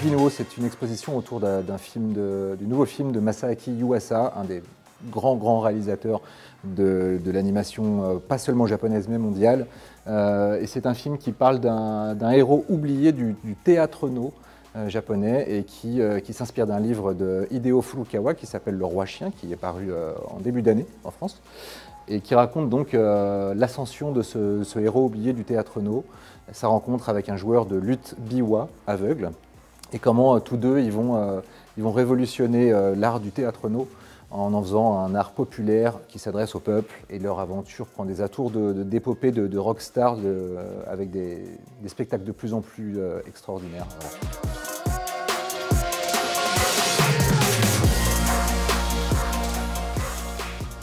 Arvinuo, c'est une exposition autour du nouveau film de Masaaki Yuasa, un des grands réalisateurs de l'animation, pas seulement japonaise mais mondiale. Et c'est un film qui parle d'un héros oublié du théâtre no japonais et qui s'inspire d'un livre de Hideo Furukawa qui s'appelle Le Roi Chien, qui est paru en début d'année en France, et qui raconte donc l'ascension de ce héros oublié du théâtre no, sa rencontre avec un joueur de lutte biwa aveugle, et comment tous deux ils vont révolutionner l'art du théâtre no en faisant un art populaire qui s'adresse au peuple, et leur aventure prend des atours d'épopée de rockstar avec des spectacles de plus en plus extraordinaires. Voilà.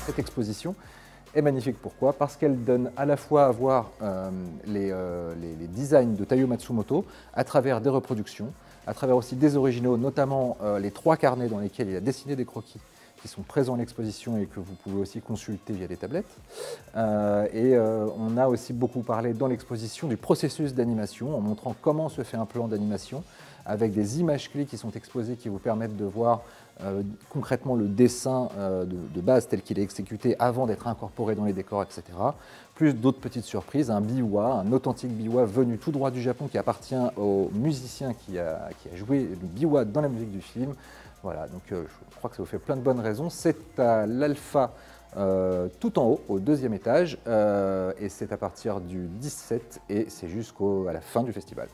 Cette exposition est magnifique. Pourquoi? Parce qu'elle donne à la fois à voir les designs de Taiyo Matsumoto à travers des reproductions, à travers aussi des originaux, notamment les 3 carnets dans lesquels il a dessiné des croquis qui sont présents à l'exposition et que vous pouvez aussi consulter via des tablettes. On a aussi beaucoup parlé dans l'exposition du processus d'animation, en montrant comment se fait un plan d'animation, avec des images clés qui sont exposées qui vous permettent de voir concrètement le dessin de base tel qu'il est exécuté avant d'être incorporé dans les décors, etc. Plus d'autres petites surprises, un biwa, un authentique biwa venu tout droit du Japon qui appartient au musicien qui a joué le biwa dans la musique du film. Voilà, donc je crois que ça vous fait plein de bonnes raisons. C'est à l'Alpha tout en haut, au 2e étage, et c'est à partir du 17 et c'est jusqu'à la fin du festival.